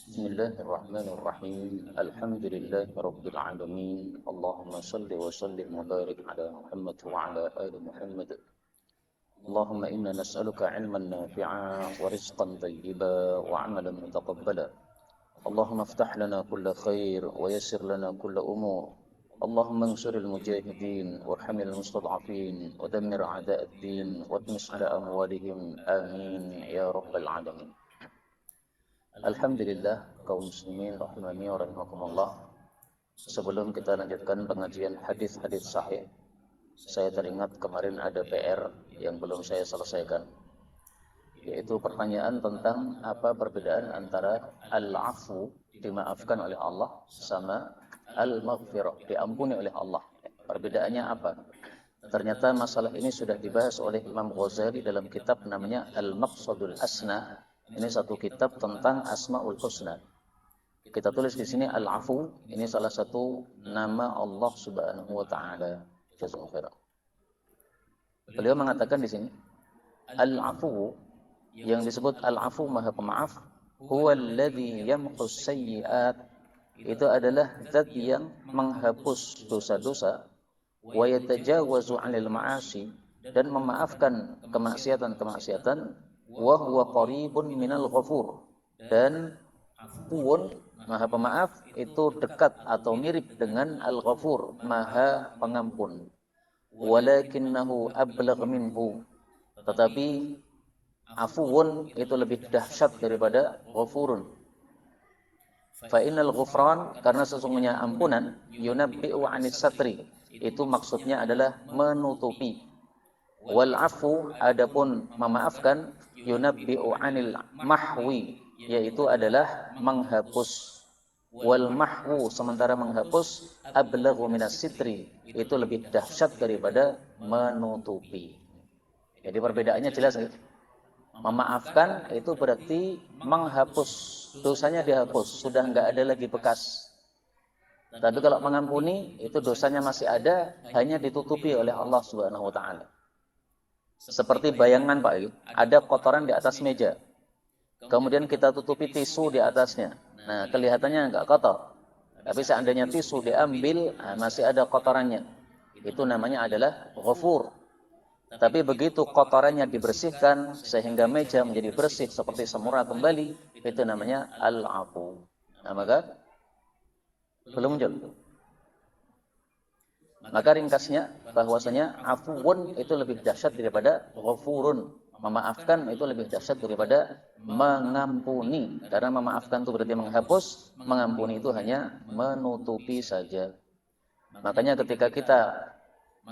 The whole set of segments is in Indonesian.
Bismillahirrahmanirrahim. Alhamdulillahi rabbil alamin. Allahumma salli wa sallim wa barik ala Muhammad wa ala ali Muhammad. Allahumma inna nas'aluka ilman nafi'a wa rizqan tayyiba wa amalan mutaqabbala. Allahumma iftah lana kulla khair wa yassir lana kulla umur. Allahumma ansuril mujahidin warhamil mustad'afin wa dammir a'da'ad din wa tmis ala amwalihim. Amin ya rabbal alamin. Alhamdulillah kaum muslimin rahimani wa rahimakumullah. Sebelum kita lanjutkan pengajian hadis-hadis sahih, saya teringat kemarin ada PR yang belum saya selesaikan, yaitu pertanyaan tentang apa perbedaan antara al-afu, dimaafkan oleh Allah, sama al-maghfirah, diampuni oleh Allah. Perbedaannya apa? Ternyata masalah ini sudah dibahas oleh Imam Ghazali dalam kitab namanya Al-Maqsadul Asna. Ini satu kitab tentang Asmaul Husna. Kita tulis di sini Al-Afu, ini salah satu nama Allah Subhanahu wa taala. Jazakumullah. Beliau mengatakan di sini Al-Afu, yang disebut Al-Afu Maha Pemaaf, huwa alladhi yamhus sayyi'at, itu adalah zat yang menghapus dosa-dosa, wa yatajawazu 'anil ma'asi, dan memaafkan kemaksiatan-kemaksiatan, wa huwa qaribun minal ghafur, dan Afuun, Maha Pemaaf, itu dekat atau mirip dengan Al-Ghafur, Maha Pengampun. Walakinnahu ablagh minhu, tetapi Afuun itu lebih dahsyat daripada Ghafurun. Fa innal ghufran, karena sesungguhnya ampunan, yunabbi'u 'anis satri, itu maksudnya adalah menutupi. Wal afu, adapun memaafkan, yunabbi'u 'anil mahwi, yaitu adalah menghapus. Wal mahwu, sementara menghapus, ablaghu minas sitri, itu lebih dahsyat daripada menutupi. Jadi perbedaannya jelas. Memaafkan itu berarti menghapus, dosanya dihapus, sudah enggak ada lagi bekas. Tapi kalau mengampuni, itu dosanya masih ada, hanya ditutupi oleh Allah Subhanahu wa taala. Seperti bayangan Pak, ada kotoran di atas meja, kemudian kita tutupi tisu di atasnya. Nah, kelihatannya enggak kotor. Tapi seandainya tisu diambil, masih ada kotorannya. Itu namanya adalah ghafur. Tapi begitu kotorannya dibersihkan sehingga meja menjadi bersih seperti semula kembali, itu namanya al-afu. Nah, maka belum muncul. Maka ringkasnya bahwasanya afuun itu lebih dahsyat daripada ghafurun. Memaafkan itu lebih dahsyat daripada mengampuni. Karena memaafkan itu berarti menghapus, mengampuni itu hanya menutupi saja. Makanya ketika kita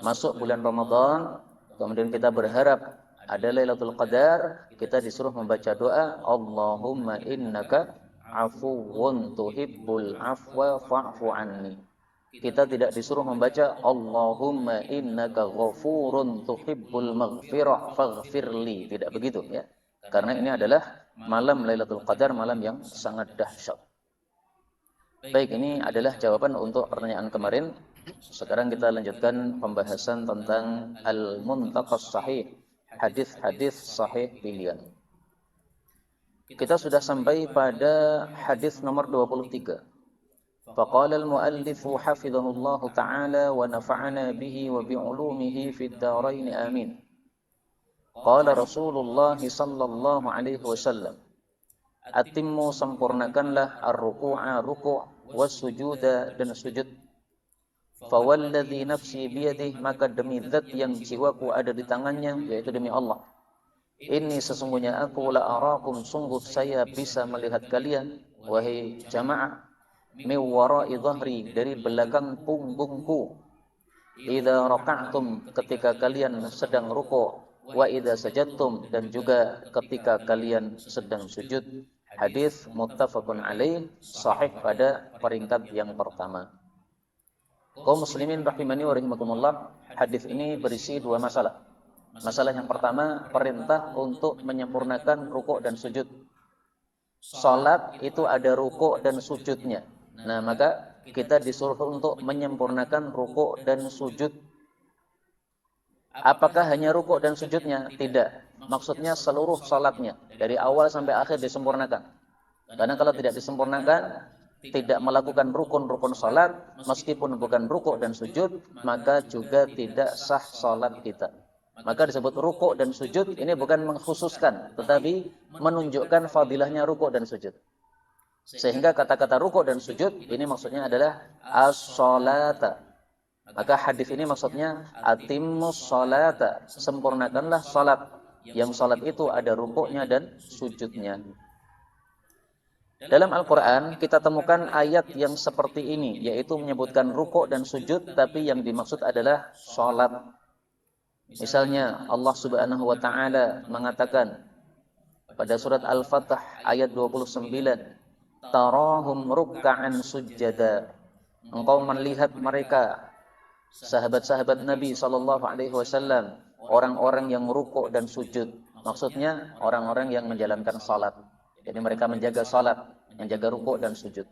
masuk bulan Ramadan, kemudian kita berharap ada Lailatul Qadar, kita disuruh membaca doa, Allahumma innaka afuwun tuhibbul afwa fa'fu anni. Kita tidak disuruh membaca Allahumma innaka ghafurun tuhibbul maghfirah faghfirli. Tidak begitu ya. Karena ini adalah malam Lailatul Qadar, malam yang sangat dahsyat. Baik, ini adalah jawaban untuk pertanyaan kemarin. Sekarang kita lanjutkan pembahasan tentang Al-Muntaqas Sahih, hadis-hadis sahih pilihan. Kita sudah sampai pada hadis nomor 23. فقال المؤلف حفظه الله تعالى ونفعنا به وبعلومه في الدارين آمين. قال رسول الله صلى الله عليه وسلم atimmu, sempurnakanlah ar-ruku'a, ruku', was-sujuda, dan sujud. Fawalladzi nafsi biyadihi, maka demi zat yang jiwaku ada di tangannya, yaitu demi Allah, ini sesungguhnya aku la arakum, sungguh saya bisa melihat kalian, wahai jamaah, min wara'i dhahri, dari belakang punggungku, idza raka'tum, ketika kalian sedang ruku', wa idza sajadtum, dan juga ketika kalian sedang sujud. Hadis muttafaqun alaih, sahih pada peringkat yang pertama. Kaum muslimin rahimani wa rahimakumullah, hadis ini berisi dua masalah. Masalah yang pertama, perintah untuk menyempurnakan rukuk dan sujud. Salat itu ada rukuk dan sujudnya. Nah, maka kita disuruh untuk menyempurnakan rukuk dan sujud. Apakah hanya rukuk dan sujudnya? Tidak. Maksudnya seluruh salatnya, dari awal sampai akhir disempurnakan. Karena kalau tidak disempurnakan, tidak melakukan rukun-rukun salat, meskipun bukan rukuk dan sujud, maka juga tidak sah salat kita. Maka disebut rukuk dan sujud ini bukan mengkhususkan, tetapi menunjukkan fadilahnya rukuk dan sujud. Sehingga kata-kata rukuk dan sujud ini maksudnya adalah as-salata. Maka hadis ini maksudnya atimmus salata, sempurnakanlah salat. Yang salat itu ada rukuknya dan sujudnya. Dalam Al-Quran kita temukan ayat yang seperti ini, yaitu menyebutkan rukuk dan sujud, tapi yang dimaksud adalah salat. Misalnya Allah Subhanahu wa taala mengatakan pada surat Al-Fatih ayat 29, tarahum ruk'an sujada. Engkau melihat mereka sahabat-sahabat Nabi sallallahu alaihi wasallam, orang-orang yang rukuk dan sujud. Maksudnya orang-orang yang menjalankan salat. Jadi mereka menjaga salat, menjaga rukuk dan sujud.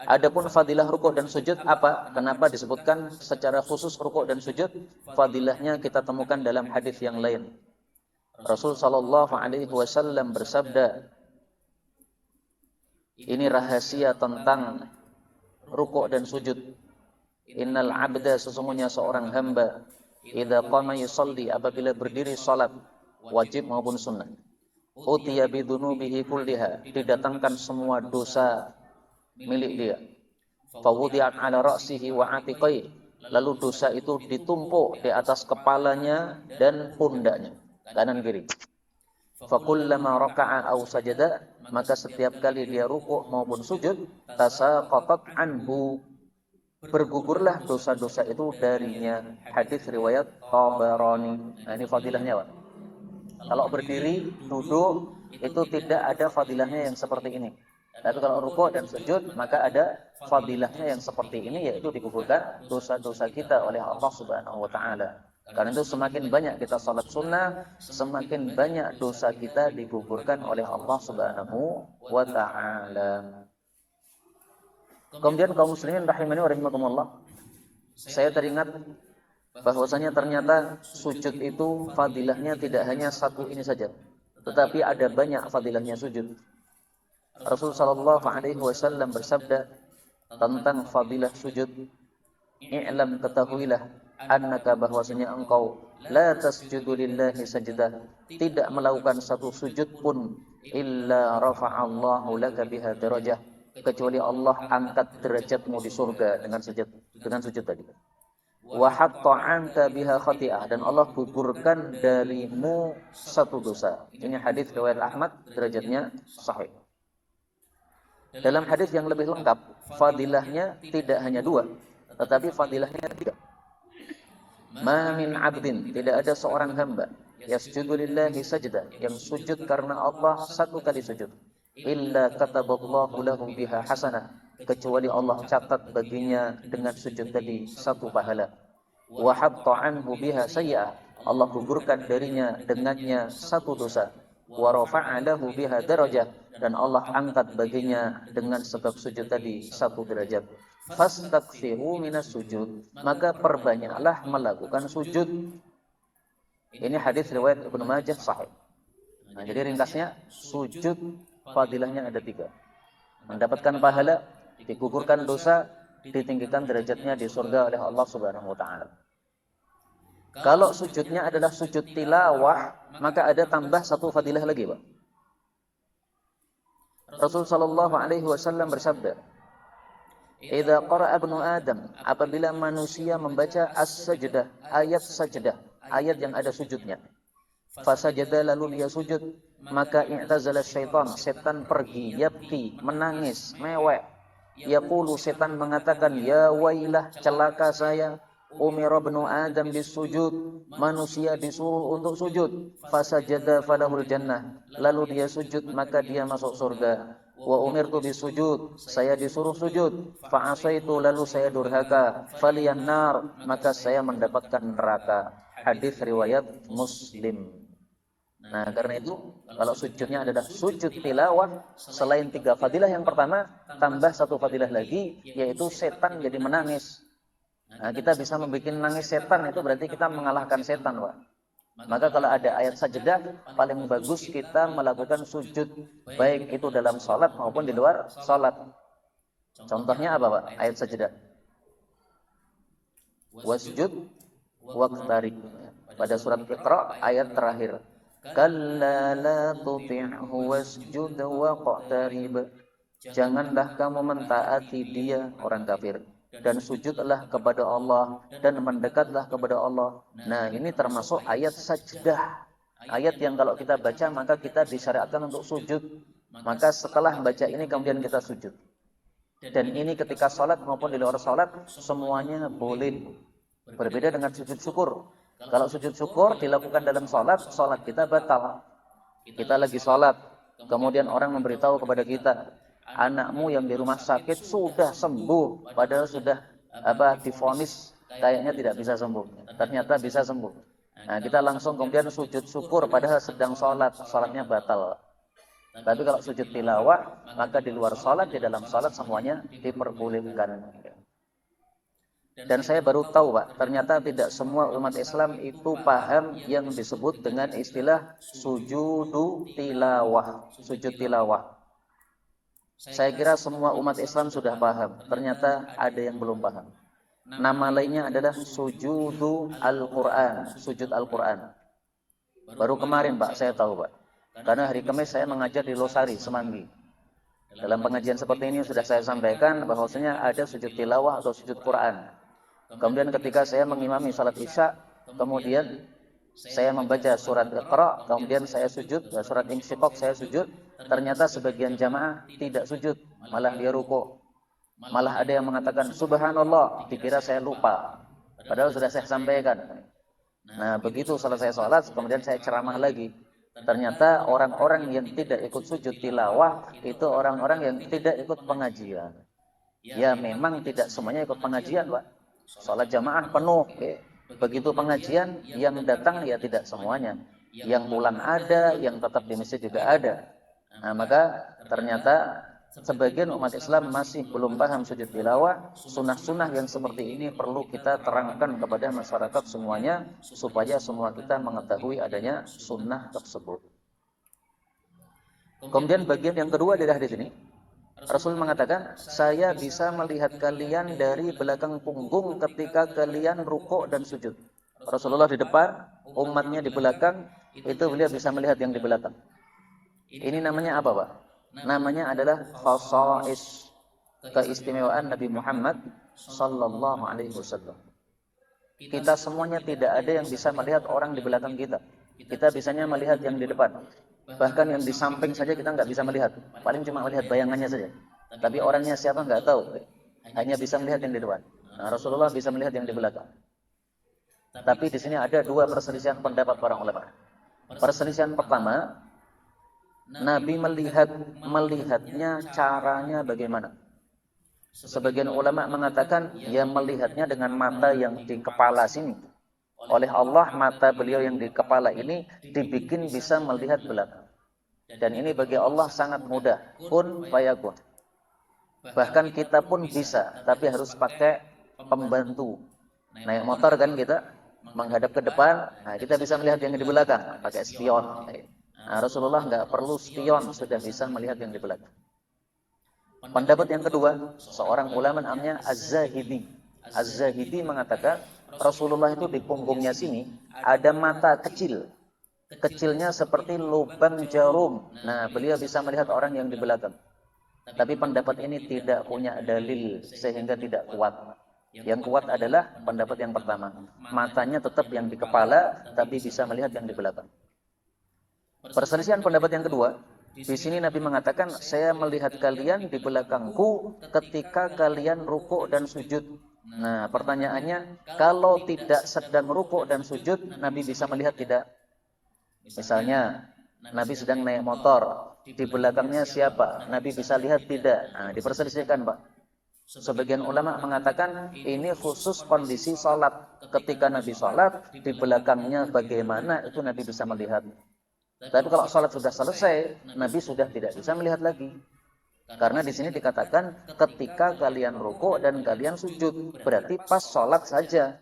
Adapun fadilah rukuk dan sujud apa? Kenapa disebutkan secara khusus rukuk dan sujud? Fadilahnya kita temukan dalam hadis yang lain. Rasul sallallahu alaihi wasallam bersabda, ini rahasia tentang rukuk dan sujud. Innal abda, sesungguhnya seorang hamba, idza qama yusalli, apabila berdiri salat, wajib maupun sunnah, utiya bidunubihi kulliha, didatangkan semua dosa milik dia. Fawudi'at ala ra'sihi wa atiqai, lalu dosa itu ditumpuk di atas kepalanya dan pundaknya, kanan kiri. Fakullama raka'a aw sajada, maka setiap kali dia rukuk maupun sujud, tasaqatat anhu, bergugurlah dosa-dosa itu darinya. Hadis riwayat Tabarani. Nah, ini fadilahnya, Pak. Kalau berdiri, duduk, itu tidak ada fadilahnya yang seperti ini. Tapi kalau rukuk dan sujud, maka ada fadilahnya yang seperti ini, yaitu digugurkan dosa-dosa kita oleh Allah Subhanahu wa taala. Karena itu semakin banyak kita salat sunnah, semakin banyak dosa kita digugurkan oleh Allah Subhanahu wa taala. Kemudian kaum muslimin rahimani wa rahimakumullah, saya teringat bahwasanya ternyata sujud itu fadilahnya tidak hanya satu ini saja, tetapi ada banyak fadilahnya sujud. Rasul sallallahu alaihi wasallam bersabda tentang fadilah sujud, "I'lam, ketahuilah, annaka, bahwasanya engkau, la tasjudu lillahi sajdah, tidak melakukan satu sujud pun, illa rafa'allahu laka biha darajah, kecuali Allah angkat derajatmu di surga dengan sujud tadi. Wa hatta anka biha khati'ah, dan Allah gugurkan darimu satu dosa." Ini hadis riwayat Ahmad, derajatnya sahih. Dalam hadis yang lebih lengkap, fadilahnya tidak hanya dua, tetapi fadilahnya tiga. Ma min abdin, tidak ada seorang hamba, yasjudu lillahi sajdah, yang sujud karena Allah satu kali sujud, illa kataballahu lahu biha hasanah, kecuali Allah catat baginya dengan sujud tadi satu pahala. Wa hatta anhu biha sayyi'ah, Allah gugurkan darinya dengannya satu dosa. Wa rafa'a lahu biha darajah, dan Allah angkat baginya dengan sebab sujud tadi satu derajat. Fastakthiru minas sujud, maka perbanyaklah melakukan sujud. Ini hadis riwayat Ibnu Majah sahih. Nah, jadi ringkasnya, sujud fadilahnya ada tiga. Mendapatkan pahala, digugurkan dosa, ditinggikan derajatnya di surga oleh Allah Subhanahu wa taala. Kalau sujudnya adalah sujud tilawah, maka ada tambah satu fadilah lagi, Pak. Rasul sallallahu alaihi wasallam bersabda, "Idza qara'a ibnu Adam," apabila manusia membaca as-sajdah, ayat sajdah, ayat yang ada sujudnya, fasajada, lalu dia sujud, maka i'tazala syaitan, setan pergi, yabki, menangis, mewek. Yaqulu, setan mengatakan, ya wailah, celaka saya, umira ibnu Adam bisujud, manusia disuruh untuk sujud, fasajada falahul jannah, lalu dia sujud maka dia masuk surga. Wa umirtu bisujud, saya disuruh sujud, fa'asaitu, lalu saya durhaka, faliyan nar, maka saya mendapatkan neraka. Hadis riwayat Muslim. Nah, karena itu kalau sujudnya adalah sujud tilawah, selain tiga fadilah yang pertama, tambah satu fadilah lagi, yaitu setan jadi menangis. Nah, kita bisa membuat nangis setan, itu berarti kita mengalahkan setan, Pak. Maka kalau ada ayat sajdah, paling bagus kita melakukan sujud, baik itu dalam sholat maupun di luar sholat. Contohnya apa Pak? Ayat sajdah. Wasjud waqtarib. Pada surat Iqra ayat terakhir. Kalla la tuti'hu wasjud waqtarib. Janganlah kamu mentaati dia, orang kafir, dan sujudlah kepada Allah dan mendekatlah kepada Allah. Nah, ini termasuk ayat sajdah. Ayat yang kalau kita baca maka kita disyariatkan untuk sujud. Maka setelah baca ini kemudian kita sujud. Dan ini ketika sholat maupun di luar sholat semuanya boleh. Berbeda dengan sujud syukur. Kalau sujud syukur dilakukan dalam sholat, sholat kita batal. Kita lagi sholat, kemudian orang memberitahu kepada kita, anakmu yang di rumah sakit sudah sembuh, padahal sudah divonis kayaknya tidak bisa sembuh, ternyata bisa sembuh. Nah, kita langsung kemudian sujud syukur padahal sedang sholat, sholatnya batal. Tapi kalau sujud tilawah, maka di luar sholat, di dalam sholat semuanya diperbolehkan. Dan saya baru tahu Pak, ternyata tidak semua umat Islam itu paham yang disebut dengan istilah sujudu tilawah, sujud tilawah. Saya kira semua umat Islam sudah paham, ternyata ada yang belum paham. Nama lainnya adalah sujudu Al-Quran, sujud Al-Quran. Baru kemarin Pak, saya tahu Pak. Karena hari Kamis saya mengajar di Losari, Semanggi. Dalam pengajian seperti ini sudah saya sampaikan bahwasanya ada sujud tilawah atau sujud Quran. Kemudian ketika saya mengimami salat Isya, kemudian saya membaca surat Iqra, kemudian saya sujud, surat Insyiqaq saya sujud, ternyata sebagian jamaah tidak sujud, malah dia ruku. Malah ada yang mengatakan subhanallah, dikira saya lupa. Padahal sudah saya sampaikan. Nah, begitu selesai sholat, kemudian saya ceramah lagi. Ternyata orang-orang yang tidak ikut sujud tilawah itu orang-orang yang tidak ikut pengajian. Ya memang tidak semuanya ikut pengajian Pak. Sholat jamaah penuh. Begitu pengajian yang datang ya tidak semuanya. Yang pulang ada, yang tetap di masjid juga ada. Nah, maka ternyata sebagian umat Islam masih belum paham sujud tilawah. Sunnah-sunnah yang seperti ini perlu kita terangkan kepada masyarakat semuanya, supaya semua kita mengetahui adanya sunnah tersebut. Kemudian bagian yang kedua adalah di sini. Rasul mengatakan, saya bisa melihat kalian dari belakang punggung ketika kalian rukuk dan sujud. Rasulullah di depan, umatnya di belakang, itu beliau bisa melihat yang di belakang. Ini namanya apa Pak? Namanya adalah khasa'is, keistimewaan Nabi Muhammad sallallahu alaihi wasallam. Kita semuanya tidak ada yang bisa melihat orang di belakang kita. Kita bisanya melihat yang di depan. Bahkan yang di samping saja kita nggak bisa melihat. Paling cuma melihat bayangannya saja. Tapi orangnya siapa nggak tahu. Hanya bisa melihat yang di depan. Nah, Rasulullah bisa melihat yang di belakang. Tapi di sini ada dua perselisihan pendapat para ulama. Perselisihan pertama, Nabi melihatnya caranya bagaimana? Sebagian ulama mengatakan ya melihatnya dengan mata yang di kepala sini. Oleh Allah mata beliau yang di kepala ini dibikin bisa melihat belakang. Dan ini bagi Allah sangat mudah. Kun fayakun. Bahkan kita pun bisa, tapi harus pakai pembantu. Naik motor kan kita menghadap ke depan, nah kita bisa melihat yang di belakang, pakai spion. Nah, Rasulullah nggak perlu spion, sudah bisa melihat yang di belakang. Pendapat yang kedua, seorang ulama namanya Az-Zahidi. Az-Zahidi mengatakan Rasulullah itu di punggungnya sini ada mata kecil. Kecilnya seperti lubang jarum. Nah, beliau bisa melihat orang yang di belakang. Tapi pendapat ini tidak punya dalil sehingga tidak kuat. Yang kuat adalah pendapat yang pertama. Matanya tetap yang di kepala tapi bisa melihat yang di belakang. Perselisihan pendapat yang kedua, di sini Nabi mengatakan, saya melihat kalian di belakangku ketika kalian rukuk dan sujud. Nah, pertanyaannya, kalau tidak sedang rukuk dan sujud, Nabi bisa melihat tidak? Misalnya, Nabi sedang naik motor, di belakangnya siapa? Nabi bisa lihat tidak? Nah, diperselisihkan Pak. Sebagian ulama mengatakan, ini khusus kondisi sholat. Ketika Nabi sholat, di belakangnya bagaimana, itu Nabi bisa melihat. Tapi kalau sholat sudah selesai, Nabi sudah tidak bisa melihat lagi. Karena di sini dikatakan ketika kalian rukuk dan kalian sujud, berarti pas sholat saja.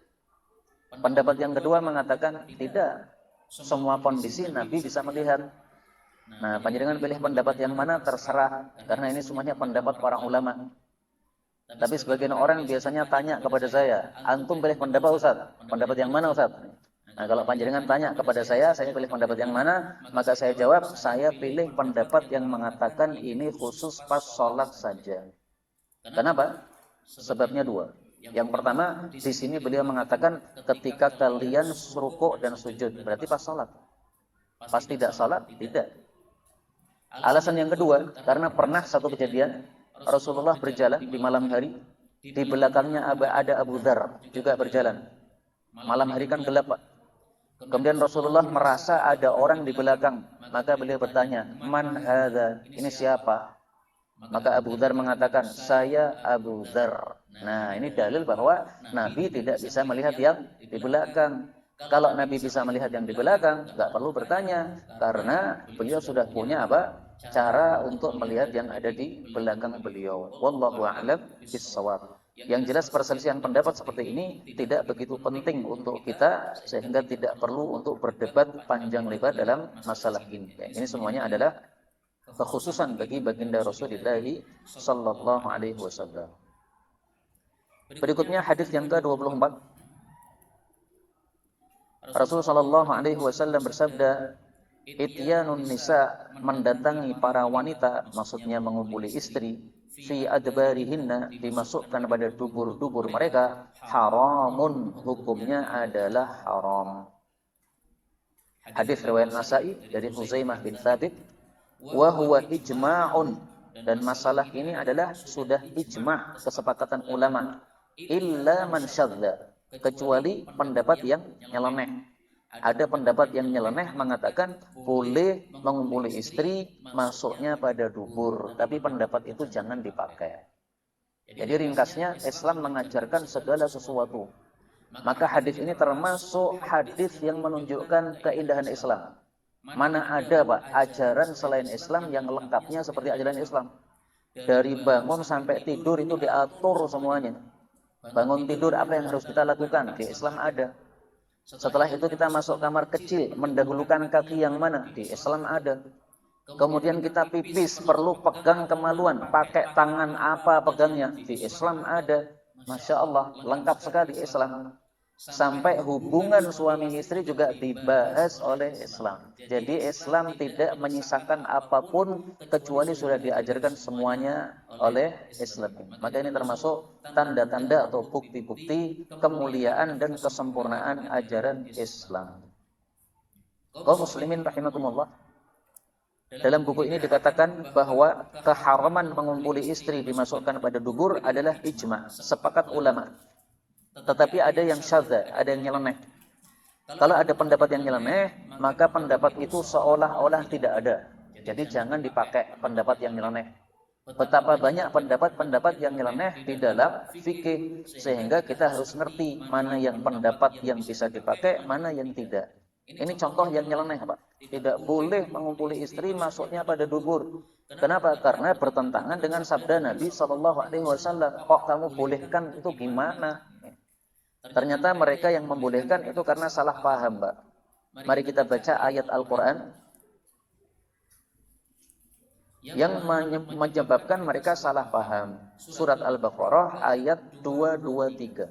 Pendapat yang kedua mengatakan tidak. semua kondisi Nabi bisa melihat. Nah, panjenengan pilih pendapat yang mana terserah, karena ini semuanya pendapat para ulama. Tapi sebagian orang biasanya tanya kepada saya, antum pilih pendapat Ustaz? Pendapat yang mana Ustaz? Nah, kalau panjenengan tanya kepada saya pilih pendapat yang mana? Maka saya jawab, saya pilih pendapat yang mengatakan ini khusus pas sholat saja. Kenapa? Sebabnya dua. Yang pertama, di sini beliau mengatakan ketika kalian rukuk dan sujud, berarti pas sholat. Pas tidak sholat, tidak. Alasan yang kedua, karena pernah satu kejadian, Rasulullah berjalan di malam hari, di belakangnya ada Abu Dzar juga berjalan. Malam hari kan gelap, Pak. Kemudian Rasulullah merasa ada orang di belakang, maka beliau bertanya, "Man hadza? Ini siapa?" Maka Abu Dzar mengatakan, "Saya Abu Dzar." Nah, ini dalil bahwa Nabi tidak bisa melihat yang di belakang. Kalau Nabi bisa melihat yang di belakang, nggak perlu bertanya, karena beliau sudah punya apa? Cara untuk melihat yang ada di belakang beliau. Wallahu a'lam bishawab. Yang jelas perselisihan pendapat seperti ini tidak begitu penting untuk kita, sehingga tidak perlu untuk berdebat panjang lebar dalam masalah ini. Ini semuanya adalah kekhususan bagi baginda Rasulullah sallallahu alaihi wasallam. Berikutnya hadis yang ke-24. Rasul sallallahu alaihi wasallam bersabda, "Ityanun nisa, mendatangi para wanita, maksudnya mengumpuli istri, fi adbarihinna, dimasukkan pada dubur-dubur mereka, haramun, hukumnya adalah haram." Hadis riwayat Nasa'i dari Huzaimah bin Thabit, wa huwa ijma'un, dan masalah ini adalah sudah ijma', kesepakatan ulama, illa man syadza, kecuali pendapat yang nyeleneh. Ada pendapat yang nyeleneh mengatakan boleh mengumpuli istri masuknya pada dubur, tapi pendapat itu jangan dipakai. Jadi ringkasnya, Islam mengajarkan segala sesuatu. Maka hadis ini termasuk hadis yang menunjukkan keindahan Islam. Mana ada, Pak, ajaran selain Islam yang lengkapnya seperti ajaran Islam. Dari bangun sampai tidur itu diatur semuanya. Bangun tidur apa yang harus kita lakukan? Di Islam ada. Setelah itu kita masuk kamar kecil, mendahulukan kaki yang mana? Di Islam ada. Kemudian kita pipis, perlu pegang kemaluan, pakai tangan apa pegangnya? Di Islam ada. Masya Allah, lengkap sekali Islam. Sampai hubungan suami istri juga dibahas oleh Islam. Jadi Islam tidak menyisakan apapun kecuali sudah diajarkan semuanya oleh Islam. Maka ini termasuk tanda-tanda atau bukti-bukti kemuliaan dan kesempurnaan ajaran Islam. Kaum muslimin rahimakumullah. Dalam buku ini dikatakan bahwa keharaman mengumpuli istri dimasukkan pada dubur adalah ijma', sepakat ulama. Tetapi ada yang syadza, ada yang nyeleneh. Kalau ada pendapat yang nyeleneh, maka pendapat itu seolah-olah tidak ada. Jadi jangan dipakai pendapat yang nyeleneh. Betapa banyak pendapat-pendapat yang nyeleneh di dalam fikih, sehingga kita harus ngerti mana yang pendapat yang bisa dipakai, mana yang tidak. Ini contoh yang nyeleneh, Pak. Tidak boleh mengumpuli istri masuknya pada dubur. Kenapa? Karena bertentangan dengan sabda Nabi SAW. Kok kamu bolehkan, itu gimana? Ternyata mereka yang membolehkan itu karena salah paham, Mbak. Mari kita baca ayat Al-Quran yang menyebabkan mereka salah paham. Surat Al-Baqarah ayat 223.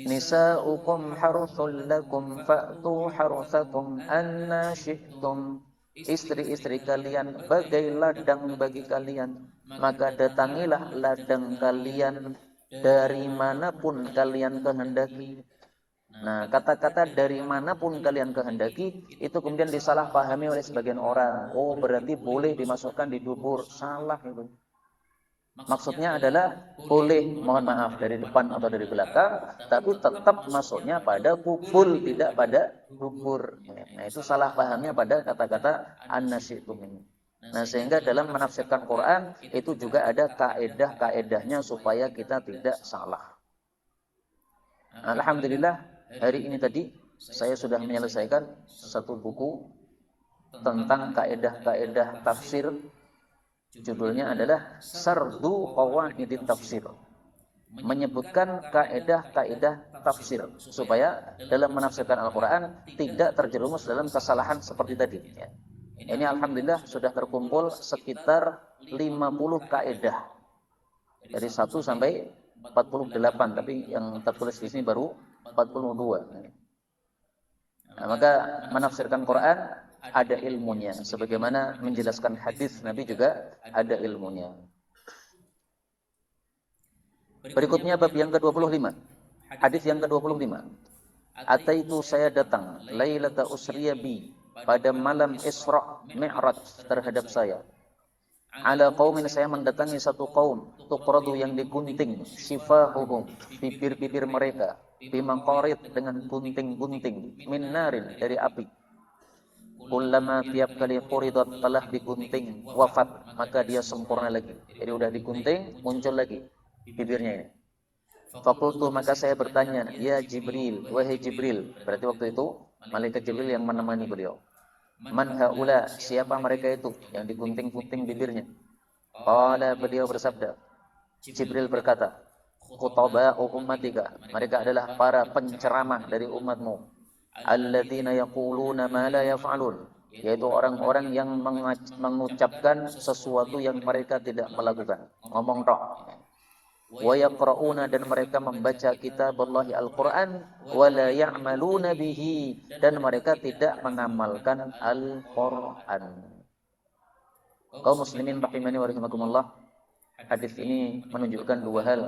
Nisa'ukum haruthul lakum fa'tu haruthakum anna syi'tum. Istri-istri kalian bagai ladang bagi kalian, maka datangilah ladang kalian dari manapun kalian kehendaki. Nah, kata-kata dari manapun kalian kehendaki itu kemudian disalahpahami oleh sebagian orang. Oh, berarti boleh dimasukkan di dubur. Salah itu. Maksudnya adalah boleh, mohon maaf, dari depan atau dari belakang, tapi tetap masuknya pada kubul, tidak pada dubur. Nah, itu salah pahamnya pada kata-kata an-nasyitum ini. Nah, sehingga dalam menafsirkan Quran itu juga ada kaedah-kaedahnya supaya kita tidak salah. Alhamdulillah, hari ini tadi saya sudah menyelesaikan satu buku tentang kaedah-kaedah tafsir. Judulnya adalah Sardu Qawaidit Tafsir. Menyebutkan kaedah-kaedah kitab tafsir supaya dalam menafsirkan Al-Quran tidak terjerumus dalam kesalahan seperti tadi. Ini alhamdulillah sudah terkumpul sekitar 50 kaedah dari 1 sampai 48, tapi yang tertulis di sini baru 42. Nah, maka menafsirkan Quran ada ilmunya, sebagaimana menjelaskan hadis Nabi juga ada ilmunya. Berikutnya bab yang ke-25. Hadis yang ke-25. Ataitu, saya datang, lailata usriya bi, pada malam Isra Mi'raj terhadap saya. Ala qaumin, saya mendatangi satu kaum, tuqradu yang digunting, sifahuhum, bibir-bibir mereka, bimaqarid dengan gunting-gunting, min narin, dari api. Kullama, tiap kali quridat, telah digunting, wafat, maka dia sempurna lagi. Jadi udah digunting, muncul lagi bibirnya ini. Fakultu, maka saya bertanya, ya Jibril, wahai Jibril. Berarti waktu itu malaikat Jibril yang menemani beliau. Man haula, siapa mereka itu yang digunting-gunting bibirnya? Qala, beliau bersabda, Jibril berkata, khutaba'u ummatika, mereka adalah para penceramah dari umatmu. Alladzina yaquluna ma la yaf'alun, yaitu orang-orang yang mengucapkan sesuatu yang mereka tidak melakukan, ngomong tok. Wa yaqra'una, dan mereka membaca kitab Allah Al-Quran, wa la ya'maluna bihi, dan mereka tidak mengamalkan Al-Quran. Kaum muslimin rahimani wa rahimakumullah, hadis ini menunjukkan dua hal.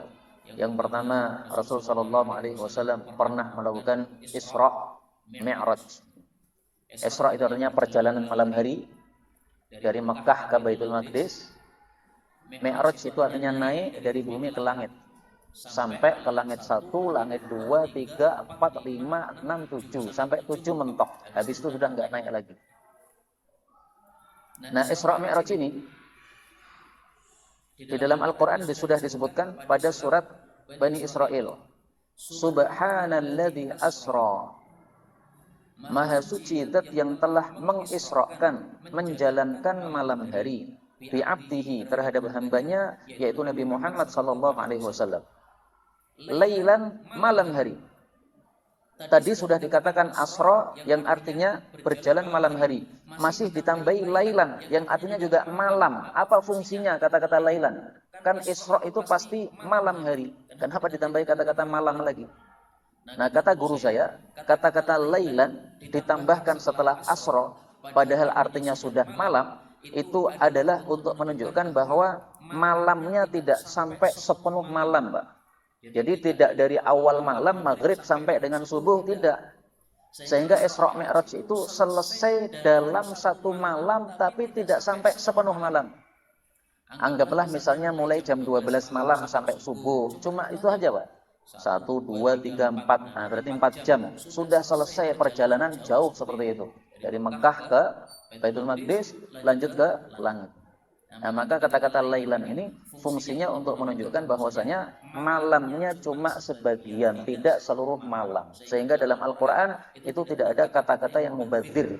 Yang pertama, Rasul sallallahu alaihi wasallam pernah melakukan Isra Mi'raj. Isra itu artinya perjalanan malam hari dari Mekah ke Baitul Maqdis. Mi'raj itu artinya naik dari bumi ke langit. Sampai ke langit 1, langit 2, 3, 4, 5, 6, 7. Sampai 7 mentok. Habis itu sudah nggak naik lagi. Nah, Isra Mi'raj ini di dalam Al-Quran sudah disebutkan pada surat Bani Israel. Subhanalladzi asra. Maha suci zat yang telah mengisrakan, menjalankan malam hari, bi'abdihi, terhadap hambanya, yaitu Nabi Muhammad sallallahu alaihi wasallam. Lailan, malam hari. Tadi sudah dikatakan asra, yang artinya berjalan malam hari. Masih ditambahi lailan, yang artinya juga malam. Apa fungsinya kata-kata lailan? Kan Isra itu pasti malam hari. Kenapa ditambahi kata-kata malam lagi? Nah, kata guru saya, kata-kata lailan ditambahkan setelah asra, padahal artinya sudah malam, itu adalah untuk menunjukkan bahwa malamnya tidak sampai sepenuh malam, Pak. Jadi tidak dari awal malam maghrib sampai dengan subuh, tidak. Sehingga Isra Mi'raj itu selesai dalam satu malam, tapi tidak sampai sepenuh malam. Anggaplah misalnya mulai jam 12 malam sampai subuh, cuma itu aja, Pak. 1, 2, 3, 4, nah berarti 4 jam. Sudah selesai perjalanan jauh seperti itu. Dari Mekah ke Baitul Maqdis, lanjut ke langit. Nah, maka kata-kata lailan ini fungsinya untuk menunjukkan bahwasanya malamnya cuma sebagian, tidak seluruh malam. Sehingga dalam Al-Quran itu tidak ada kata-kata yang mubadzir.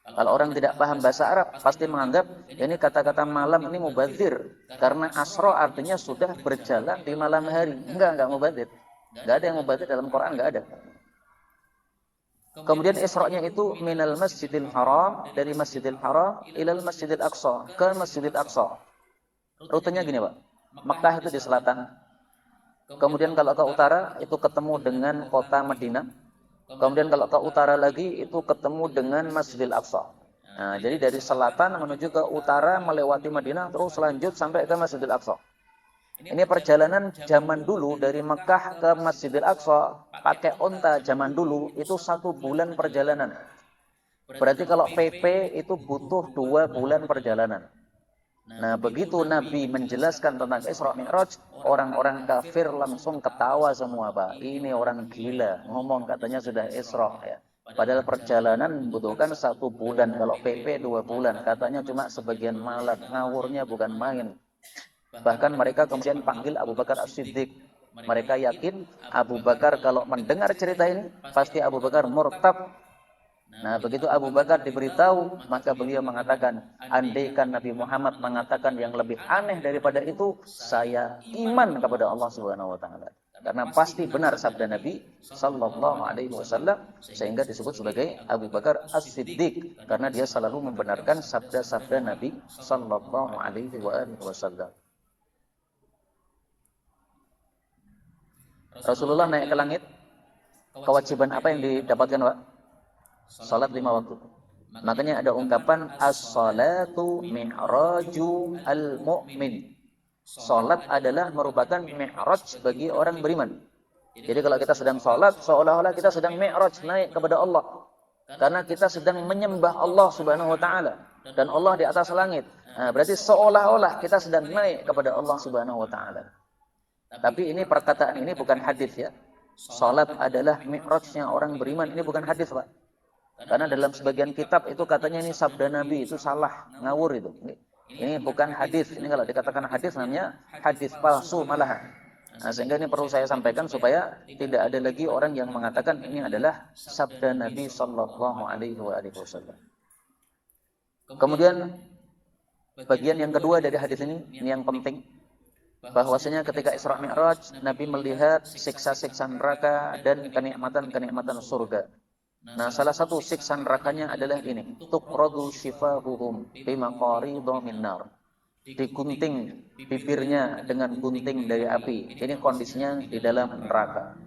Kalau orang tidak paham bahasa Arab, pasti menganggap ini kata-kata malam ini mubadzir. Karena asro artinya sudah berjalan di malam hari. Enggak mubadzir. Enggak ada yang mubadzir dalam Quran, enggak ada. Kemudian Isra-nya itu minal Masjidil Haram, dari Masjidil Haram ilal Masjidil Aqsa, ke Masjidil Aqsa. Rutenya gini, Pak. Mekah itu di selatan. Kemudian kalau ke utara itu ketemu dengan kota Madinah. Kemudian kalau ke utara lagi itu ketemu dengan Masjidil Aqsa. Nah, jadi dari selatan menuju ke utara melewati Madinah terus lanjut sampai ke Masjidil Aqsa. Ini perjalanan zaman dulu dari Mekah ke Masjidil Aqsa pakai onta zaman dulu itu 1 bulan perjalanan. Berarti kalau PP itu butuh 2 bulan perjalanan. Nah, begitu Nabi menjelaskan tentang Isra Mi'raj, orang-orang kafir langsung ketawa semua, Pak. Ini orang gila, ngomong katanya sudah Isra ya. Padahal perjalanan membutuhkan 1 bulan, kalau PP 2 bulan, katanya cuma sebagian malam, ngawurnya bukan main. Bahkan mereka kemudian panggil Abu Bakar As-Siddiq. Mereka yakin Abu Bakar kalau mendengar cerita ini, pasti Abu Bakar murtad. Nah, begitu Abu Bakar diberitahu, maka beliau mengatakan, andaikan Nabi Muhammad mengatakan yang lebih aneh daripada itu, saya iman kepada Allah Subhanahu wa taala. karena pasti benar sabda Nabi sallallahu alaihi wasallam, sehingga disebut sebagai Abu Bakar As-Siddiq karena dia selalu membenarkan sabda-sabda Nabi sallallahu alaihi wasallam. Rasulullah naik ke langit, kewajiban apa yang didapatkan, Pak? Salat 5 waktu. Makanya ada ungkapan as-salatu mi'raju al-mu'min. Salat adalah merupakan mi'raj bagi orang beriman. Jadi kalau kita sedang salat, seolah-olah kita sedang mi'raj, naik kepada Allah. Karena kita sedang menyembah Allah Subhanahu wa taala dan Allah di atas langit. Nah, berarti seolah-olah kita sedang naik kepada Allah Subhanahu wa taala. Tapi ini perkataan ini bukan hadis ya. Salat adalah mi'rajnya orang beriman, ini bukan hadis, Pak. Karena dalam sebagian kitab itu katanya ini sabda Nabi, itu salah, ngawur itu. Ini bukan hadis. Ini kalau dikatakan hadis namanya hadis palsu malahan. Nah, sehingga ini perlu saya sampaikan supaya tidak ada lagi orang yang mengatakan ini adalah sabda Nabi sallallahu alaihi wasallam. Kemudian bagian yang kedua dari hadis ini yang penting, bahwasanya ketika Isra Mi'raj Nabi melihat siksa-siksa neraka dan kenikmatan-kenikmatan surga. Nah, salah satu siksa nerakanya adalah ini, tuqradu shifahuhum bimaqaridha min nar. Digunting bibirnya dengan gunting dari api. Ini kondisinya di dalam neraka.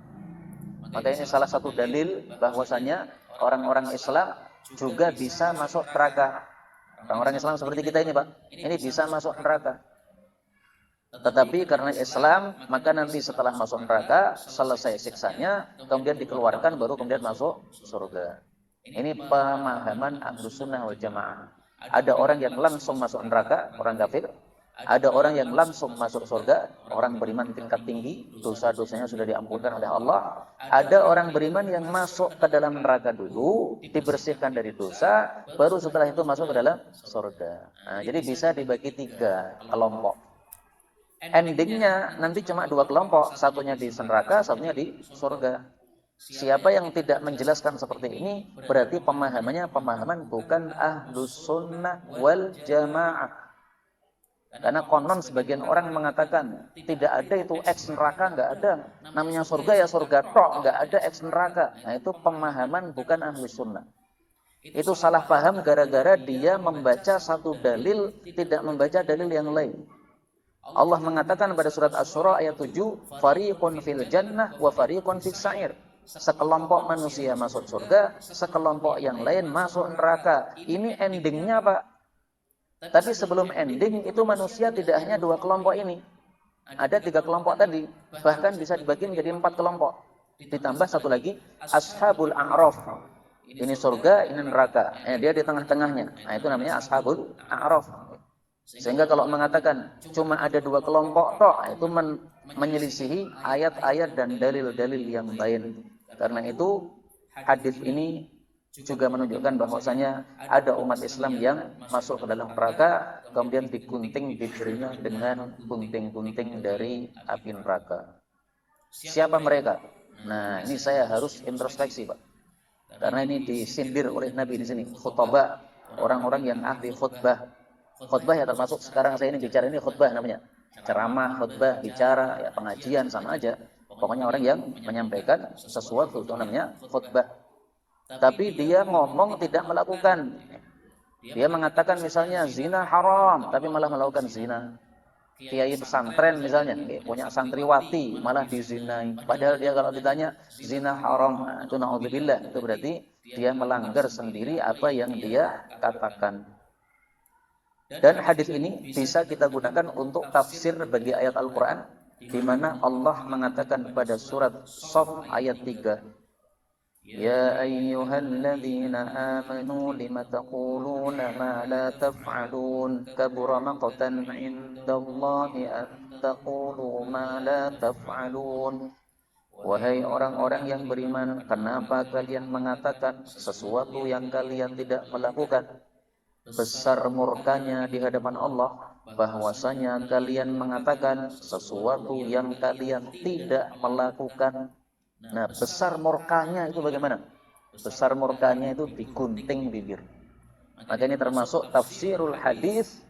Maka ini salah satu dalil bahwasanya orang-orang Islam juga bisa masuk neraka. Orang-orang Islam seperti kita ini, Pak, ini bisa masuk neraka. Tetapi karena Islam, maka nanti setelah masuk neraka, selesai siksanya, kemudian dikeluarkan, baru kemudian masuk surga. Ini pemahaman Ahlus Sunnah wal Jamaah. Ada orang yang langsung masuk neraka, orang kafir. Ada orang yang langsung masuk surga, orang beriman tingkat tinggi, dosa-dosanya sudah diampunkan oleh Allah. Ada orang beriman yang masuk ke dalam neraka dulu, dibersihkan dari dosa, baru setelah itu masuk ke dalam surga. Nah, jadi bisa dibagi 3 kelompok. Endingnya nanti cuma 2 kelompok, satunya di neraka, satunya di surga. Siapa yang tidak menjelaskan seperti ini, berarti pemahamannya pemahaman bukan Ahlus Sunnah wal Jamaah. Karena konon sebagian orang mengatakan tidak ada itu X neraka, nggak ada. Namanya surga ya surga tok, nggak ada X neraka. Nah, itu pemahaman bukan Ahlus Sunnah. Itu salah paham gara-gara dia membaca satu dalil, tidak membaca dalil yang lain. Allah mengatakan pada surat Asy-Syura ayat 7, fariqun fil jannah wa fariqun fis sa'ir. Sekelompok manusia masuk surga, sekelompok yang lain masuk neraka. Ini endingnya, Pak. Tapi sebelum ending itu manusia tidak hanya 2 kelompok ini. Ada 3 kelompok tadi, bahkan bisa dibagi menjadi 4 kelompok. Ditambah satu lagi, ashabul a'raf. Ini surga, ini neraka. Dia di tengah-tengahnya. Nah, itu namanya ashabul a'raf. Sehingga kalau mengatakan cuma ada 2 kelompok toh, itu menyelisihi ayat-ayat dan dalil-dalil yang lain. Karena itu hadis ini juga menunjukkan bahwasanya ada umat Islam yang masuk ke dalam neraka, kemudian digunting bibirnya dengan gunting-gunting dari api neraka. Siapa mereka? Nah, ini saya harus introspeksi, Pak. Karena ini disindir oleh Nabi di sini. Khutbah, orang-orang yang ahli khutbah. Khutbah ya termasuk sekarang saya ini bicara ini khutbah namanya. Ceramah, khutbah, bicara, ya pengajian sama aja. Pokoknya orang yang menyampaikan sesuatu itu namanya khutbah. Tapi dia ngomong tidak melakukan. Dia mengatakan misalnya zina haram, tapi malah melakukan zina. Kiai pesantren misalnya, punya santriwati, malah dizinai. Padahal dia kalau ditanya zina haram, itu na'udzubillah, itu berarti dia melanggar sendiri apa yang dia katakan. Dan hadis ini bisa kita gunakan untuk tafsir bagi ayat Al-Quran, di mana Allah mengatakan pada surat Shaf ayat 3, Ya ayyuhalladzina amanu lima taquluna ma la taf'alun kabura maqtan 'indallahi an taqulu ma la taf'alun. Wahai orang-orang yang beriman, kenapa kalian mengatakan sesuatu yang kalian tidak melakukan? Besar murkanya di hadapan Allah bahwasanya kalian mengatakan sesuatu yang kalian tidak melakukan. Nah, besar murkanya itu bagaimana? Besar murkanya itu digunting bibir. Maka ini termasuk tafsirul hadis,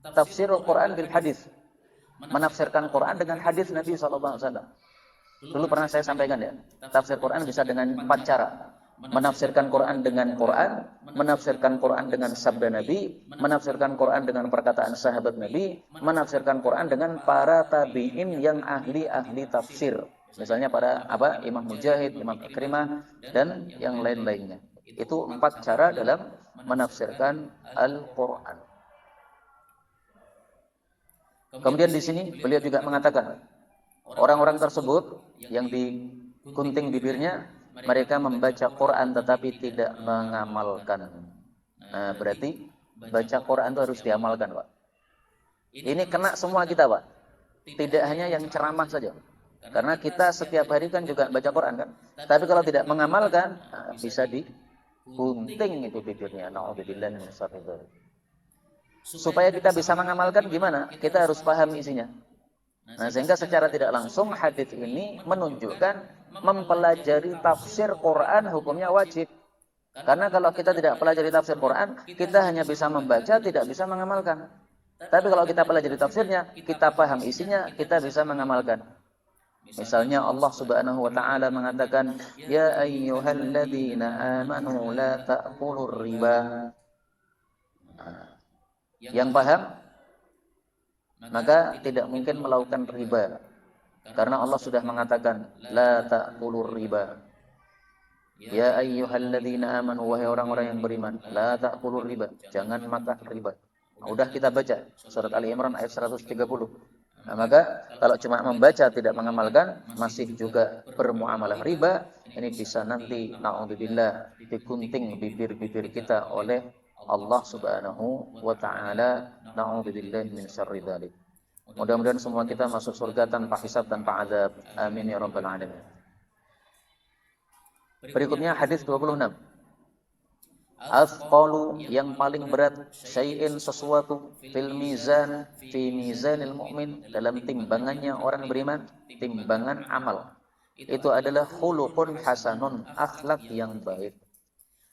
tafsirul Quran bil hadis. Menafsirkan Quran dengan hadis Nabi SAW. Dulu pernah saya sampaikan ya, tafsir Quran bisa dengan 4 cara. Menafsirkan Quran dengan Quran, menafsirkan Quran dengan sabda Nabi, menafsirkan Quran dengan perkataan sahabat Nabi, menafsirkan Quran dengan para tabi'in yang ahli-ahli tafsir. Misalnya para Imam Mujahid, Imam Ikrimah, dan yang lain-lainnya. Itu 4 cara dalam menafsirkan Al-Quran. Kemudian di sini beliau juga mengatakan, orang-orang tersebut yang digunting bibirnya, mereka membaca Quran tetapi tidak mengamalkan. Nah, berarti baca Quran itu harus diamalkan, Pak. Ini kena semua kita, Pak. Tidak hanya yang ceramah saja. Karena kita setiap hari kan juga baca Quran kan. Tapi kalau tidak mengamalkan, bisa digunting itu bibirnya. Na'udzubillah min syarri dzalik. Supaya kita bisa mengamalkan gimana? Kita harus paham isinya. Nah, sehingga secara tidak langsung hadis ini menunjukkan mempelajari tafsir Quran hukumnya wajib. Karena kalau kita tidak pelajari tafsir Quran, kita hanya bisa membaca, tidak bisa mengamalkan. Tapi kalau kita pelajari tafsirnya, kita paham isinya, kita bisa mengamalkan. Misalnya Allah Subhanahu wa taala mengatakan, "Ya ayyuhalladzina amanu la ta'kulur riba." Yang paham, maka tidak mungkin melakukan riba. Karena Allah sudah mengatakan, la ta'kulur riba. Ya ayyuhalladzina amanu, wahai orang-orang yang beriman, la ta'kulur riba, jangan makan riba. Udah kita baca surat Ali Imran ayat 130. Nah, maka kalau cuma membaca tidak mengamalkan, masih juga bermuamalah riba, ini bisa nanti na'udzubillah digunting bibir-bibir kita oleh Allah Subhanahu wa taala. Na'udzubillah min syarri dzalik. Mudah-mudahan semua kita masuk surga tanpa hisab, tanpa azab. Amin ya rabbal alamin. Berikutnya hadis 26. Asqalu, yang paling berat, syai'in, sesuatu, fil mizan, fi mizanil mu'min, dalam timbangannya orang beriman, timbangan amal. Itu adalah khuluqun hasanun, akhlak yang baik.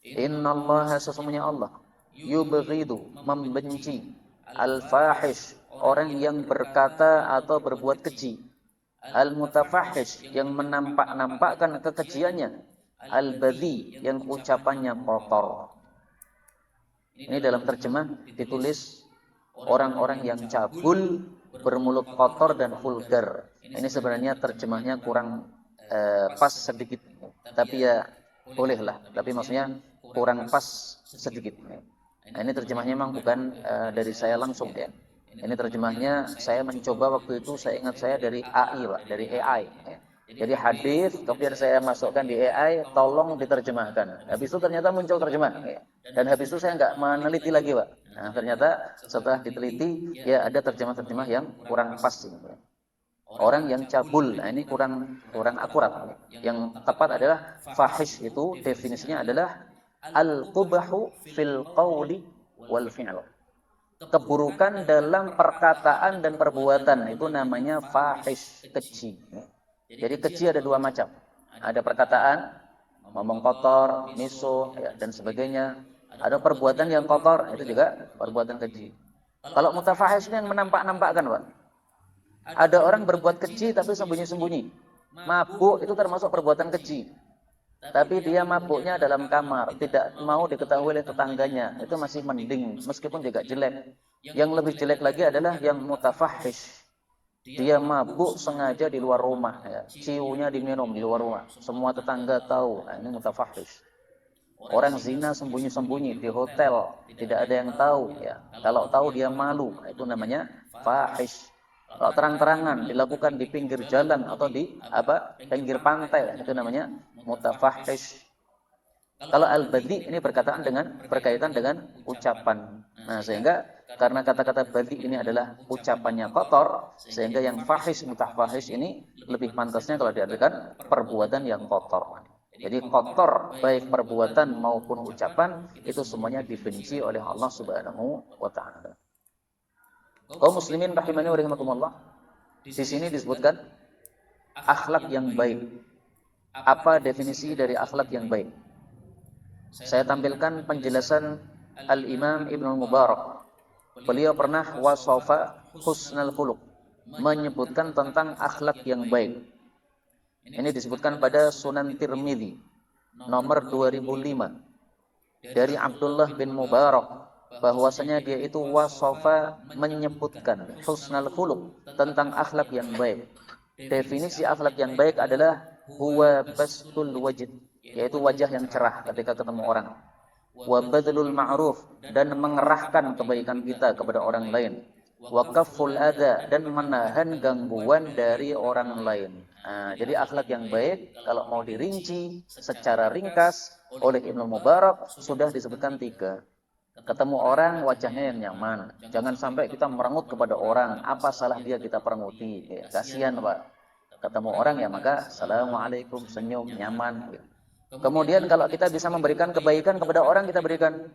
Innallaha, sesungguhnya Allah, yubghidu, membenci, al-fahish, orang yang berkata atau berbuat keji, al-mutafahish, yang menampak-nampakkan kekejiannya, al-badhi, yang ucapannya kotor. Ini dalam terjemah ditulis orang-orang yang cabul, bermulut kotor dan vulgar. Ini sebenarnya terjemahnya kurang pas sedikit, tapi ya bolehlah. Tapi maksudnya kurang pas sedikit. Nah, ini terjemahnya memang bukan dari saya langsung ya. Ini terjemahnya saya mencoba waktu itu, saya ingat saya dari AI, Pak, dari AI. Ya. Jadi hadis, kemudian saya masukkan di AI, tolong diterjemahkan. Habis itu ternyata muncul terjemah. Ya. Dan habis itu saya nggak meneliti lagi, Pak. Nah, ternyata setelah diteliti, ya ada terjemah-terjemah yang kurang pas. Ya. Orang yang cabul, nah ini kurang akurat. Yang tepat adalah fahish, itu definisinya adalah al-qubahu fil qawli wal fi'l. Keburukan dalam perkataan dan perbuatan, itu namanya fahish, keji. Jadi keji ada dua macam. Ada perkataan, ngomong kotor, misuh, ya, dan sebagainya. Ada perbuatan yang kotor, itu juga perbuatan keji. Kalau mutafahish ini yang menampak-nampakkan, Pak. Ada orang berbuat keji tapi sembunyi-sembunyi. Mabuk itu termasuk perbuatan keji. Tapi dia mabuknya dalam kamar, tidak mau diketahui oleh tetangganya. Itu masih mending, meskipun juga jelek. Yang lebih jelek lagi adalah yang mutafahish. Dia mabuk sengaja di luar rumah, ya. Ciunya diminum di luar rumah. Semua tetangga tahu. Nah, ini mutafahish. Orang zina sembunyi-sembunyi di hotel, tidak ada yang tahu. Ya. Kalau tahu dia malu. Nah, itu namanya fahish. Kalau terang-terangan dilakukan di pinggir jalan atau di pinggir pantai, itu namanya mutafahish. Kalau al-badhi ini berkaitan dengan ucapan. Nah, sehingga karena kata-kata badhi ini adalah ucapannya kotor, sehingga yang fahish, mutafahish ini lebih pantasnya kalau diartikan perbuatan yang kotor. Jadi kotor baik perbuatan maupun ucapan, itu semuanya dibenci oleh Allah Subhanahu wa taala. Kaum muslimin rahimani wa rahimakumullah. Di sini disebutkan akhlak yang baik. Apa definisi dari akhlak yang baik? Saya tampilkan penjelasan Al-Imam Ibnu Mubarak. Beliau pernah wasafa husnul khuluq, menyebutkan tentang akhlak yang baik. Ini disebutkan pada Sunan Tirmidzi nomor 2005 dari Abdullah bin Mubarak bahwasanya dia itu wasofa menyebutkan husnal khuluq tentang akhlak yang baik. Definisi akhlak yang baik adalah huwa bastul wajh, yaitu wajah yang cerah ketika ketemu orang. Wa badlul ma'ruf, dan mengerahkan kebaikan kita kepada orang lain. Wa kafful adza, dan menahan gangguan dari orang lain. Nah, jadi akhlak yang baik kalau mau dirinci secara ringkas oleh Ibnu Mubarak sudah disebutkan 3. Ketemu orang wajahnya yang nyaman. Jangan sampai kita merengut kepada orang. Apa salah dia kita perenguti? Ya, kasihan Pak. Ketemu orang ya maka assalamualaikum, senyum, nyaman. Kemudian kalau kita bisa memberikan kebaikan kepada orang, kita berikan.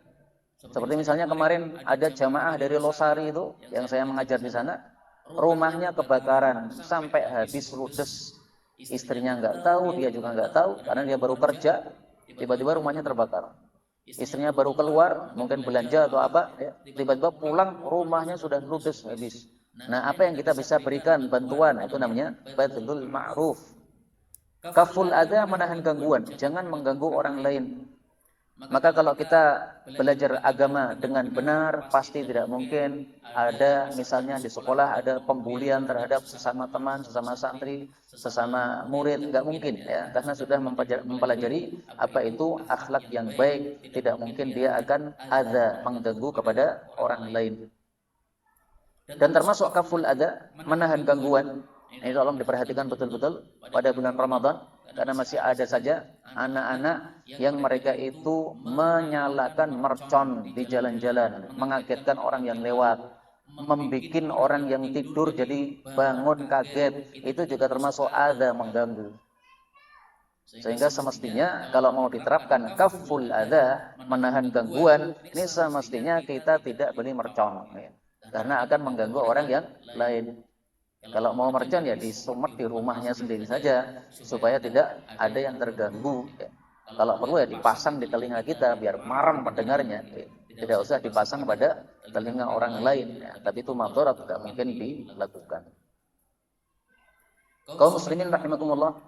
Seperti misalnya kemarin ada jamaah dari Losari itu yang saya mengajar di sana, rumahnya kebakaran sampai habis ludes. Istrinya nggak tahu, dia juga nggak tahu karena dia baru kerja. Tiba-tiba rumahnya terbakar. Istrinya baru keluar, mungkin belanja atau apa, ya. Tiba-tiba pulang, rumahnya sudah ludes habis. Nah, apa yang kita bisa berikan bantuan, itu namanya badlul ma'ruf. Kaful adza, menahan gangguan, jangan mengganggu orang lain. Maka kalau kita belajar agama dengan benar, pasti tidak mungkin ada misalnya di sekolah ada pembulian terhadap sesama teman, sesama santri, sesama murid, nggak mungkin ya, karena sudah mempelajari apa itu akhlak yang baik, tidak mungkin dia akan adza, mengganggu kepada orang lain. Dan termasuk kaful adza, menahan gangguan. Ini tolong diperhatikan betul-betul pada bulan Ramadan, karena masih ada saja anak-anak yang mereka itu menyalakan mercon di jalan-jalan, mengagetkan orang yang lewat, membikin orang yang tidur jadi bangun kaget. Itu juga termasuk adza, mengganggu. Sehingga semestinya kalau mau diterapkan kaful adza, menahan gangguan, ini semestinya kita tidak boleh mercon, karena akan mengganggu orang yang lain. Kalau mau mercon ya disumet di rumahnya sendiri saja supaya tidak ada yang terganggu. Kalau perlu ya dipasang di telinga kita biar marem pendengarnya. Tidak usah dipasang pada telinga orang lain. Tapi itu madharat, tidak mungkin dilakukan. Kaum muslimin rahimakumullah,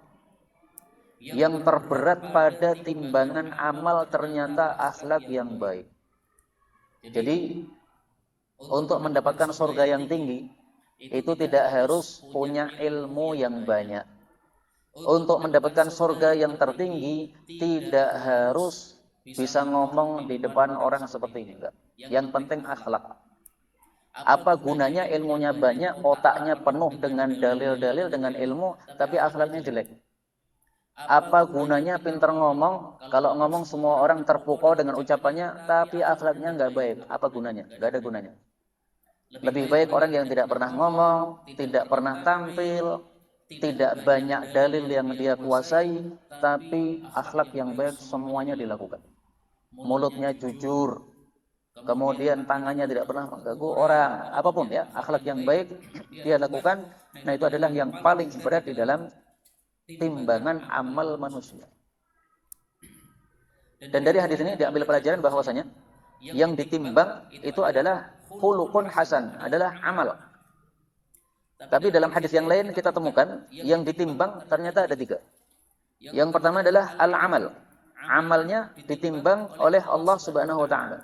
yang terberat pada timbangan amal ternyata akhlak yang baik. Jadi untuk mendapatkan surga yang tinggi itu tidak harus punya ilmu yang banyak. Untuk mendapatkan surga yang tertinggi tidak harus bisa ngomong di depan orang seperti ini, enggak. Yang penting akhlak. Apa gunanya ilmunya banyak, otaknya penuh dengan dalil-dalil, dengan ilmu, tapi akhlaknya jelek? Apa gunanya pintar ngomong, kalau ngomong semua orang terpukau dengan ucapannya, tapi akhlaknya nggak baik? Apa gunanya? Nggak ada gunanya. Lebih baik orang yang tidak pernah ngomong, tidak pernah tampil, tidak banyak dalil yang dia kuasai, tapi akhlak yang baik semuanya dilakukan. Mulutnya jujur, kemudian tangannya tidak pernah mengganggu orang, apapun ya, akhlak yang baik dia lakukan. Nah, itu adalah yang paling berat di dalam timbangan amal manusia. Dan dari hadis ini diambil pelajaran bahwasanya yang ditimbang itu adalah khuluqun hasan, adalah amal. Tapi dalam hadis yang lain kita temukan yang ditimbang ternyata ada 3. Yang pertama adalah al-amal. Amalnya ditimbang oleh Allah Subhanahu wa taala.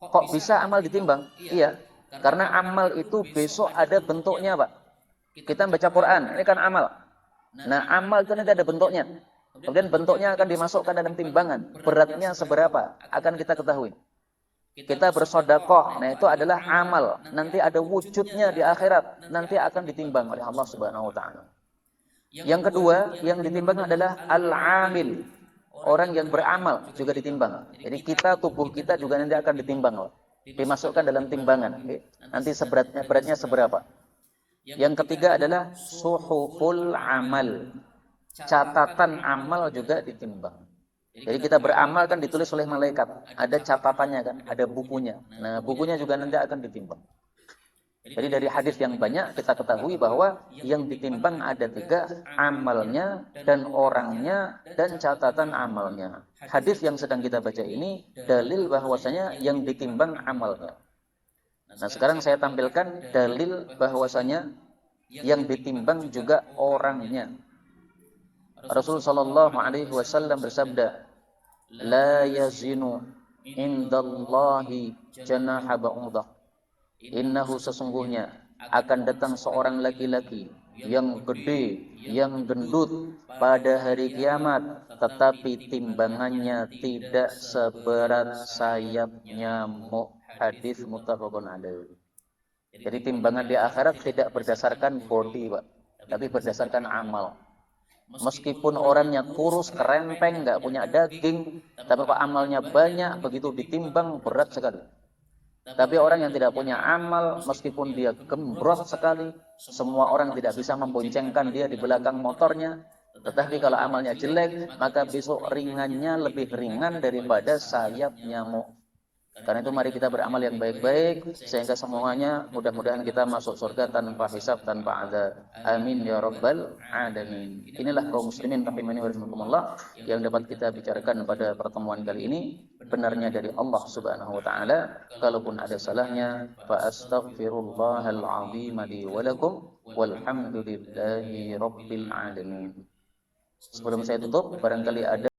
Kok bisa amal ditimbang? Iya, karena amal itu besok ada bentuknya, Pak. Kita baca Quran, ini kan amal. Nah, amal itu nanti ada bentuknya. Kemudian bentuknya akan dimasukkan dalam timbangan. Beratnya seberapa akan kita ketahui. Kita bersedekah, nah itu adalah amal. Nanti ada wujudnya di akhirat, nanti akan ditimbang oleh Allah Subhanahu wa taala. Yang kedua, yang ditimbang adalah al-amil. Orang yang beramal juga ditimbang. Jadi kita, tubuh kita juga nanti akan ditimbang, dimasukkan dalam timbangan. Nanti beratnya seberapa. Yang ketiga adalah suhuful amal. Catatan amal juga ditimbang. Jadi kita beramal kan ditulis oleh malaikat, ada catatannya kan, ada bukunya. Nah, bukunya juga nanti akan ditimbang. Jadi dari hadis yang banyak kita ketahui bahwa yang ditimbang ada 3, amalnya dan orangnya dan catatan amalnya. Hadis yang sedang kita baca ini dalil bahwasanya yang ditimbang amalnya. Nah, sekarang saya tampilkan dalil bahwasanya yang ditimbang juga orangnya. Rasul sallallahu alaihi wasallam bersabda, "La yazinu indallahi janaha ba'udah." Innahu sesungguhnya akan datang seorang laki-laki yang gede, yang gendut pada hari kiamat, tetapi timbangannya tidak seberat sayap nyamuk. Hadis muttafaqun alaih. Jadi timbangan di akhirat tidak berdasarkan body, Pak, tapi berdasarkan amal. Meskipun orangnya kurus, kerempeng, nggak punya daging, tapi Pak amalnya banyak, begitu ditimbang berat sekali. Tapi orang yang tidak punya amal, meskipun dia gembrot sekali, semua orang tidak bisa memboncengkan dia di belakang motornya. Tetapi kalau amalnya jelek, maka besok ringannya lebih ringan daripada sayap nyamuk. Karena itu mari kita beramal yang baik-baik, sehingga semuanya mudah-mudahan kita masuk surga tanpa hisab, tanpa azab. Amin ya rabbal alamin. Inilah kaum muslimin rahimani wa rahimakumullah yang dapat kita bicarakan pada pertemuan kali ini. Benarnya dari Allah subhanahu wa ta'ala. Kalaupun ada salahnya, fa astaghfirullahal azim li wa lakum walhamdulillahi rabbil alamin. Sebelum saya tutup, barangkali ada